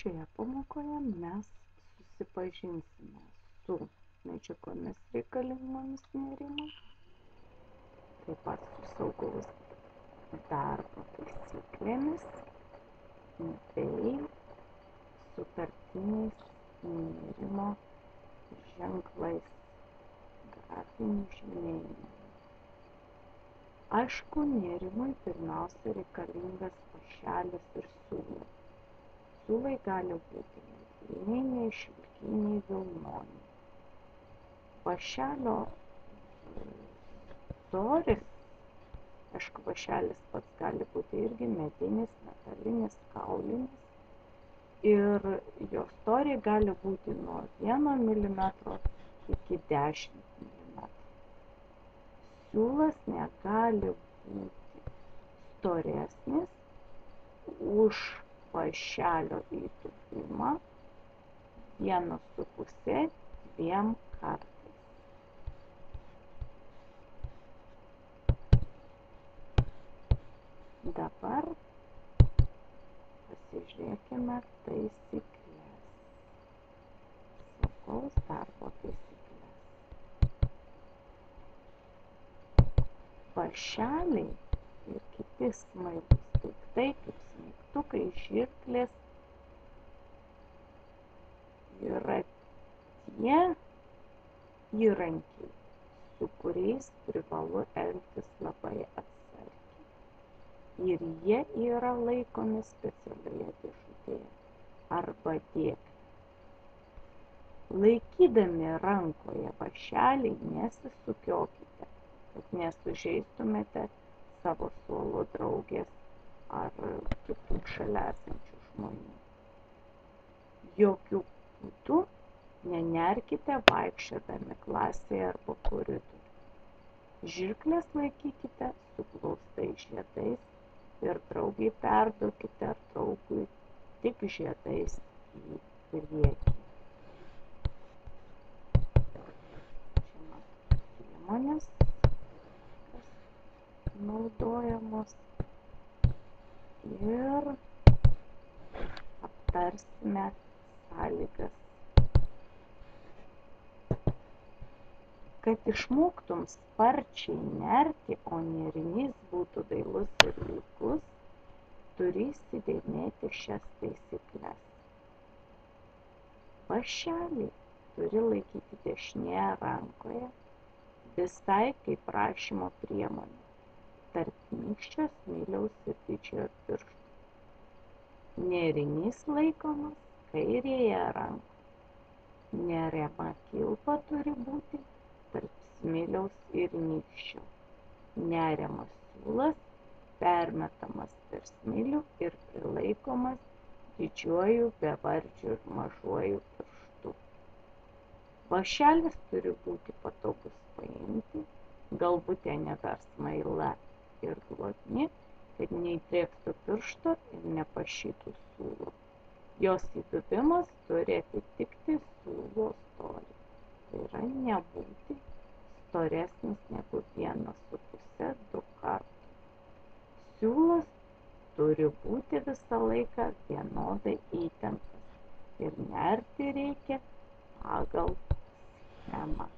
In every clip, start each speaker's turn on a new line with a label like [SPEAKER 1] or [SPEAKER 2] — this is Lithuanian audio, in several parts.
[SPEAKER 1] Šioje pamokoje mes susipažinsime su medžiagomis reikalingomis nėrimui, taip pat su saugaus darbo taisyklėmis bei sutartiniais nėrimo ženklais, grafinių žymėjimų. Aišku, nėrimui pirmiausia reikalingas vašelis ir siūlai. Siūlai gali būti mediniai, neišilginiai, vilnoniai. Vašelio storis, aišku, vašelis pats gali būti irgi medinis, metalinis, kaulinis ir jo storiai gali būti nuo 1 mm iki 10 mm. Siūlas negali būti storesnis už vašelio įtūpimą 1,5–2 kartais. Dabar pasižiūrėkime taisyklės. Saugaus darbo taisyklės. Vašeliai ir kiti smailūs daiktai, kaip smeigtukai, žirklės, yra tie įrankiai, su kuriais privalu elgtis labai atsargiai. Ir jie yra laikomi specialioje dėžutėje arba dėkle. Laikydami rankoje vašelį nesisukiokite, kad nesužeistumėte savo suolo draugės ar kitų šalia esančių žmonių. Jokių būdų nenerkite vaikščiodami klasėje arba koridoriuje. Žirkles laikykite su glaustais žiedais ir draugai perduokite ar draugui tik žiedais į priekį. Čia priemonės, kas naudojamos, ir aptarsime sąlygas. Kad išmoktum sparčiai nerti, o nėrinys būtų dailus ir lygus, turi įsidėmėti šias taisykles. Vašelį turi laikyti dešinėje rankoje, visai kaip rašymo priemonė, tarp nykščio, smiliaus ir didžiojo piršto. Nėrinys laikomas kairėje rankoje. Neriama kilpa turi būti tarp smiliaus ir nykščio. Neriamas siūlas permetamas per smilių ir prilaikomas didžiuoju, bevardžiu ir mažuoju pirštu. Vašelis turi būti patogus paimti, galvutė nepersmaila ir glotni, kad neįtrėktų piršto ir nepašytų siūlo. Jos įtūpimas turi atitikti siūlo storį. Tai yra nebūti storesnis negu 1,5–2 kartų. Siūlas turi būti visą laiką vienodai įtemptas ir nerti reikia pagal schemą.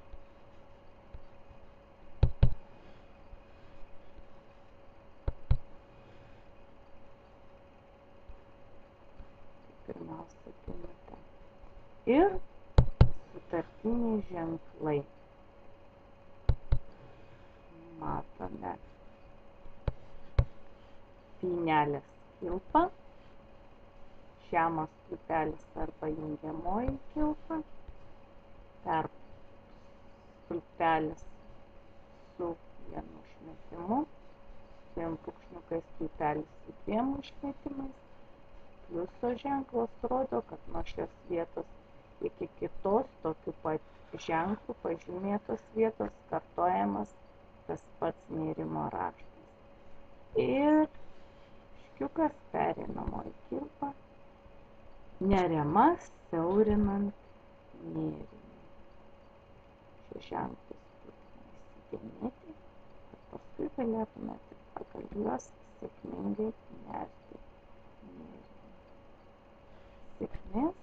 [SPEAKER 1] Pirmiausia, pinutė. Ir sutartiniai ženklai. Matome spynelės kilpą, žemas stulpelis arba jungiamoji kilpa, tarp stulpelis su vienu užmetimu, 2 brūkšniukais stulpelis su 2 užmetimais. Pliuso ženklas rodo, kad nuo šios vietos iki kitos tokiu pat ženklu pažymėtos vietos kartojamas tas pats nėrimo raštas. Ir škiukas pereinamoji kilpa, neriama siaurinant nėrinį. Šios ženklus turime įsidėmėti, kad paskui galėtumėte pagal juos sėkmingai nerti nėrinį. sėkmės